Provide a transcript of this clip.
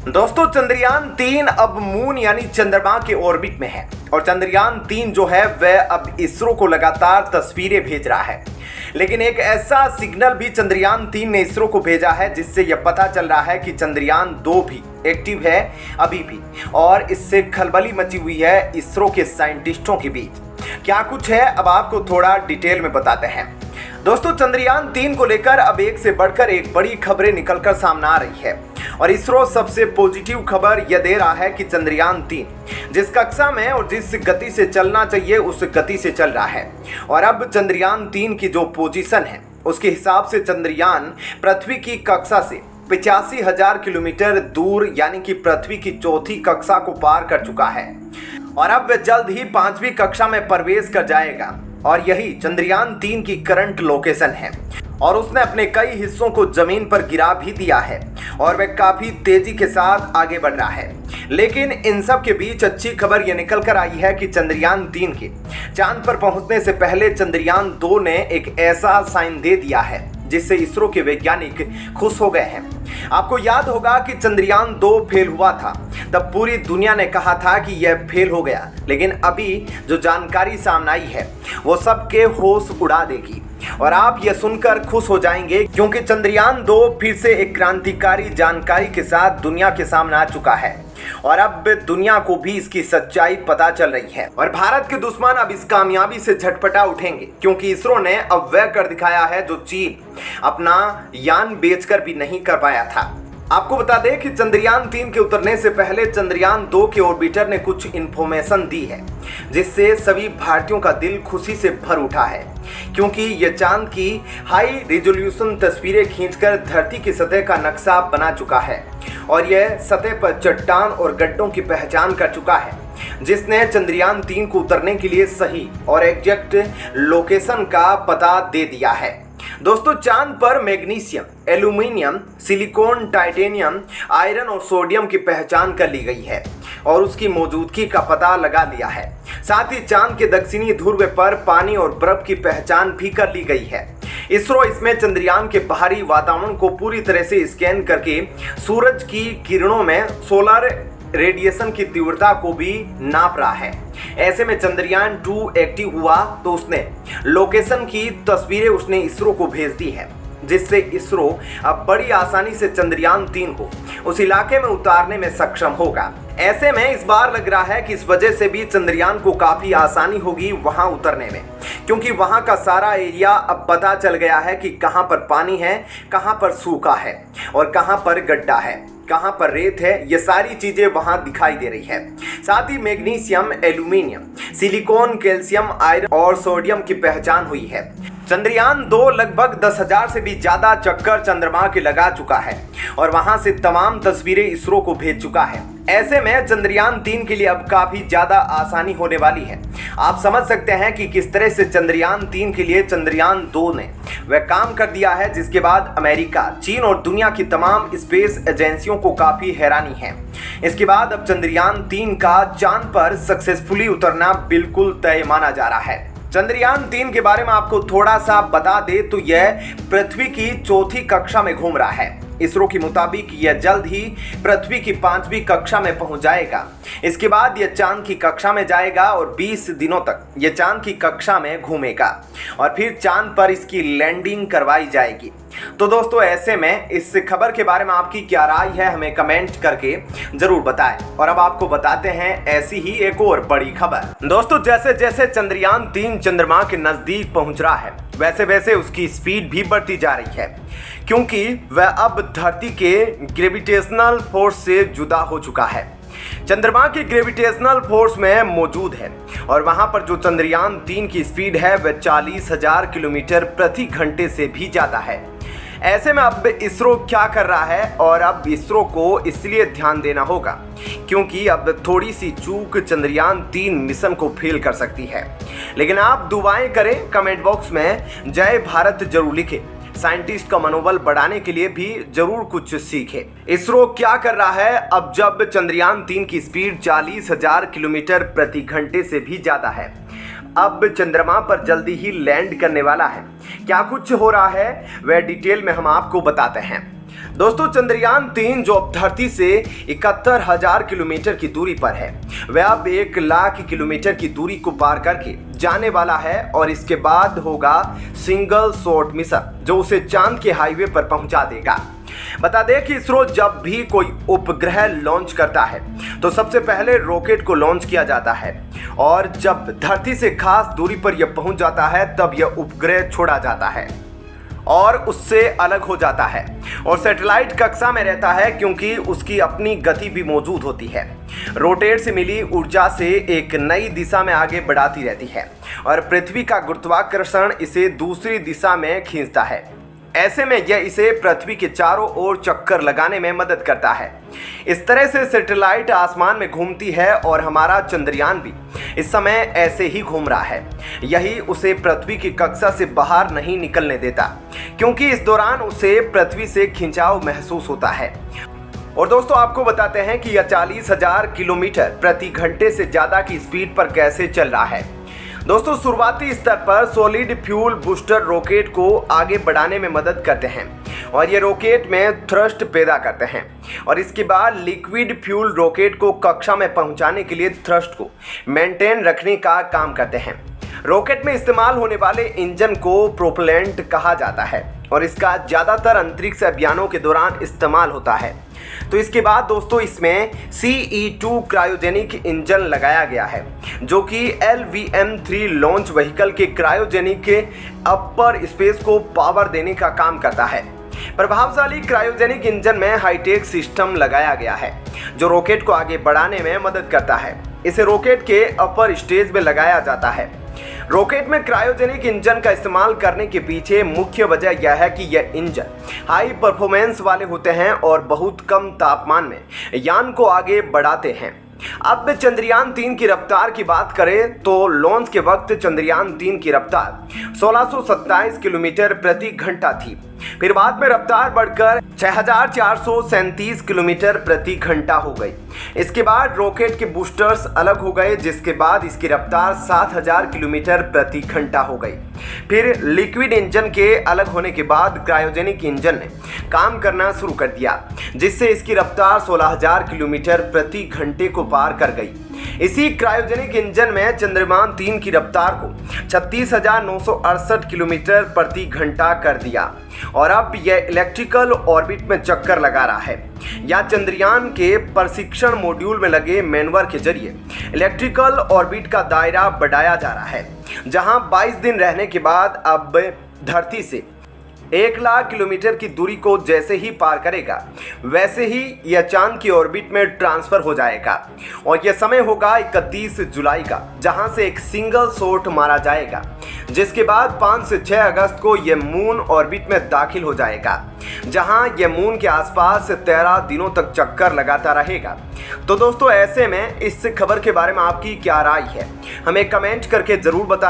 दोस्तों चंद्रयान 3 अब मून यानी चंद्रमा के ऑर्बिट में है और चंद्रयान 3 जो है वह अब इसरो को लगातार तस्वीरें भेज रहा है। लेकिन एक ऐसा सिग्नल भी चंद्रयान 3 ने इसरो को भेजा है जिससे यह पता चल रहा है कि चंद्रयान 2 भी एक्टिव है अभी भी, और इससे खलबली मची हुई है इसरो के साइंटिस्टों के बीच। क्या कुछ है अब आपको थोड़ा डिटेल में बताते हैं। दोस्तों चंद्रयान 3 को लेकर अब एक से बढ़कर एक बड़ी खबरें निकलकर सामने आ रही है और इसरो सबसे पॉजिटिव खबर यह दे रहा है कि चंद्रयान 3 जिस कक्षा में और जिस गति से चलना चाहिए उस गति से चल रहा है। और अब चंद्रयान 3 की जो पोजीशन है उसके हिसाब से चंद्रयान पृथ्वी की कक्षा से 85,000 किलोमीटर दूर यानी कि पृथ्वी की चौथी कक्षा को पार कर चुका है और अब वह जल्द ही 5वीं कक्षा में प्रवेश कर जाएगा। और यही चंद्रयान 3 की करंट लोकेशन है और उसने अपने कई हिस्सों को जमीन पर गिरा भी दिया है और वह काफी तेजी के साथ आगे बढ़ रहा है। लेकिन इन सब के बीच अच्छी खबर यह निकल कर आई है कि चंद्रयान 3 के चांद पर पहुंचने से पहले चंद्रयान 2 ने एक ऐसा साइन दे दिया है जिससे इसरो के वैज्ञानिक खुश हो गए हैं। आपको याद होगा कि चंद्रयान 2 फेल हुआ था, तब पूरी दुनिया ने कहा था कि यह फेल हो गया, लेकिन अभी जो जानकारी सामने आई है वो सबके होश उड़ा देगी और आप यह सुनकर खुश हो जाएंगे क्योंकि चंद्रयान 2 फिर से एक क्रांतिकारी जानकारी के साथ दुनिया के सामने आ चुका है और अब दुनिया को भी इसकी सच्चाई पता चल रही है। और भारत के दुश्मन अब इस कामयाबी से झटपटा उठेंगे क्योंकि इसरो ने अब वह कर दिखाया है जो चीन अपना यान बेचकर भी नहीं कर पाया था। आपको बता दें कि चंद्रयान 3 के उतरने से पहले चंद्रयान 2 के ऑर्बिटर ने कुछ इंफॉर्मेशन दी है जिससे सभी भारतीयों का दिल खुशी से भर उठा है क्योंकि यह चांद की हाई रिजोल्यूशन तस्वीरें खींचकर धरती की सतह का नक्शा बना चुका है और यह सतह पर चट्टान और गड्ढों की पहचान कर चुका है जिसने चंद्रयान 3 को उतरने के लिए सही और एग्जैक्ट लोकेशन का पता दे दिया है। दोस्तों चांद पर magnesium, aluminium, silicon, titanium, iron और सोडियम की पहचान कर ली गई है और उसकी मौजूदगी का पता लगा लिया है। साथ ही चांद के दक्षिणी ध्रुव पर पानी और बर्फ की पहचान भी कर ली गई है। इसरो इसमें चंद्रयान के बाहरी वातावरण को पूरी तरह से स्कैन करके सूरज की किरणों में सोलर रेडिएशन की तीव्रता को भी नाप रहा है। ऐसे में चंद्रयान 2 एक्टिव हुआ तो उसने लोकेशन की तस्वीरें उसने इसरो को भेज दी है जिससे इसरो अब बड़ी आसानी से चंद्रयान 3 को उस इलाके में उतारने में सक्षम होगा। ऐसे में इस बार लग रहा है कि इस वजह से भी चंद्रयान को काफी आसानी होगी वहां उतरने में क्योंकि वहां का सारा एरिया अब पता चल गया है कि कहां पर पानी है, कहां पर सूखा है और कहां पर गड्ढा है, कहां पर रेत है। ये सारी चीजें वहां दिखाई दे रही है। साथ ही magnesium, aluminium, silicon, calcium, iron और सोडियम की पहचान हुई है। चंद्रयान 2 लगभग 10,000 से भी ज्यादा चक्कर चंद्रमा के लगा चुका है और वहां से तमाम तस्वीरें इसरो को भेज चुका है। ऐसे में चंद्रयान 3 के लिए अब काफी ज्यादा आसानी होने वाली है। आप समझ सकते हैं कि किस तरह से चंद्रयान 3 के लिए चंद्रयान 2 ने वह काम कर दिया है जिसके बाद अमेरिका, चीन और दुनिया की तमाम स्पेस एजेंसियों को काफी हैरानी है। इसके बाद अब चंद्रयान 3 का चांद पर सक्सेसफुली उतरना बिल्कुल तय माना जा रहा है। चंद्रयान 3 के बारे में आपको थोड़ा सा बता दे तो यह पृथ्वी की चौथी कक्षा में घूम रहा है। इसरो के मुताबिक यह जल्द ही पृथ्वी की 5वीं कक्षा में पहुंच जाएगा। इसके बाद यह चांद की कक्षा में जाएगा और 20 दिनों तक यह चांद की कक्षा में घूमेगा और फिर चांद पर इसकी लैंडिंग करवाई जाएगी। तो दोस्तों ऐसे में इस खबर के बारे में आपकी क्या राय है हमें कमेंट करके जरूर बताएं। और अब आपको बताते हैं ऐसी ही एक और बड़ी खबर। दोस्तों जैसे जैसे चंद्रयान 3 चंद्रमा के नजदीक पहुंच रहा है वैसे वैसे उसकी स्पीड भी बढ़ती जा रही है क्योंकि वह अब धरती के ग्रेविटेशनल फोर्स से जुदा हो चुका है। चंद्रमा की ग्रेविटेशनल फोर्स में मौजूद है और वहां पर जो चंद्रयान 3 की स्पीड है वह 40,000 किलोमीटर प्रति घंटे से भी ज्यादा है। ऐसे में अब इसरो क्या कर रहा है और अब इसरो को इसलिए ध्यान देना होगा क्योंकि अब थोड़ी सी चूक चंद्रयान 3 मिशन को फेल कर सकती है। लेकिन आप दुआएं करें, कमेंट बॉक्स में जय भारत जरूर लिखें। साइंटिस्ट का मनोबल बढ़ाने के लिए भी जरूर कुछ सीखे। इसरो क्या कर रहा है अब जब चंद्रयान 3 की स्पीड 40,000 किलोमीटर प्रति घंटे से भी ज्यादा है। अब चंद्रमा पर जल्दी ही लैंड करने वाला है। क्या कुछ हो रहा है वह डिटेल में हम आपको बताते हैं। दोस्तों चंद्रयान 3 जो अब धरती से 71,000 किलोमीटर की दूरी पर है, वह अब 1,00,000 किलोमीटर की दूरी को पार करके जाने वाला है और इसके बाद होगा सिंगल शॉट मिशन जो उसे चांद के हाईवे पर पहुंचा देगा। बता दें कि इसरो जब भी कोई उपग्रह लॉन्च करता है तो सबसे पहले रॉकेट को लॉन्च किया जाता है और जब धरती से खास दूरी पर यह पहुंच जाता है तब यह उपग्रह छोड़ा जाता है और उससे अलग हो जाता है और सैटेलाइट कक्षा में रहता है क्योंकि उसकी अपनी गति भी मौजूद होती है। रोटेट से मिली ऊर्जा से एक नई दिशा में आगे बढ़ाती रहती है और पृथ्वी का गुरुत्वाकर्षण इसे दूसरी दिशा में खींचता है। ऐसे में यह इसे पृथ्वी के चारों ओर चक्कर लगाने में मदद करता है। इस तरह से सैटेलाइट आसमान में घूमती है और हमारा चंद्रयान भी इस समय ऐसे ही घूम रहा है। यही उसे पृथ्वी की कक्षा से बाहर नहीं निकलने देता क्योंकि इस दौरान उसे पृथ्वी से खिंचाव महसूस होता है। और दोस्तों आपको बताते हैं कि यह 40,000 किलोमीटर प्रति घंटे से ज़्यादा की स्पीड पर कैसे चल रहा है। दोस्तों शुरुआती स्तर पर सॉलिड फ्यूल बूस्टर रॉकेट को आगे बढ़ाने में मदद करते हैं और ये रॉकेट में थ्रस्ट पैदा करते हैं और इसके बाद लिक्विड फ्यूल रॉकेट को कक्षा में पहुंचाने के लिए थ्रस्ट को मेंटेन रखने का काम करते हैं। रॉकेट में इस्तेमाल होने वाले इंजन को प्रोपेलेंट कहा जाता है और इसका ज़्यादातर अंतरिक्ष अभियानों के दौरान इस्तेमाल होता है। तो इसके बाद दोस्तों इसमें CE2 क्रायोजेनिक इंजन लगाया गया है जो कि LVM-3 लॉन्च व्हीकल के क्रायोजेनिक अपर स्पेस को पावर देने का काम करता है। प्रभावशाली क्रायोजेनिक इंजन में हाईटेक सिस्टम लगाया गया है जो रॉकेट को आगे बढ़ाने में मदद करता है। इसे रॉकेट के अपर स्टेज में लगाया जाता है। रॉकेट में क्रायोजेनिक इंजन का इस्तेमाल करने के पीछे मुख्य वजह यह है कि यह इंजन हाई परफॉर्मेंस वाले होते हैं और बहुत कम तापमान में यान को आगे बढ़ाते हैं। अब चंद्रयान 3 की रफ्तार की बात करें तो लॉन्च के वक्त चंद्रयान 3 की रफ्तार 1627 किलोमीटर प्रति घंटा थी। फिर बाद में रफ्तार बढ़कर 6437 किलोमीटर प्रति घंटा हो गई। इसके बाद रॉकेट के बूस्टर्स अलग हो गए जिसके बाद इसकी रफ्तार 7000 किलोमीटर प्रति घंटा हो गई। फिर लिक्विड इंजन के अलग होने के बाद क्रायोजेनिक इंजन ने काम करना शुरू कर दिया जिससे इसकी रफ्तार 16000 किलोमीटर प्रति घंटे को पार कर गई। इसी क्रायोजेनिक इंजन में चंद्रयान 3 की रफ्तार को 36,968 किलोमीटर प्रति घंटा कर दिया और अब यह इलेक्ट्रिकल ऑर्बिट में चक्कर लगा रहा है। या चंद्रयान के प्रशिक्षण मॉड्यूल में लगे मैनवर के जरिए इलेक्ट्रिकल ऑर्बिट का दायरा बढ़ाया जा रहा है जहां 22 दिन रहने के बाद अब धरती से 1,00,000 किलोमीटर की दूरी को जैसे ही पार करेगा वैसे ही यह चांद की ऑर्बिट में ट्रांसफर हो जाएगा और यह समय होगा 31 जुलाई का जहां से एक सिंगल शॉट मारा जाएगा जिसके बाद 5 से 6 अगस्त को यह मून ऑर्बिट में दाखिल हो जाएगा जहां यह मून के आसपास 13 दिनों तक चक्कर लगाता रहेगा। तो दोस्तों ऐसे में इस खबर के बारे में आपकी क्या राय है हमें कमेंट करके ज़रूर बताएं।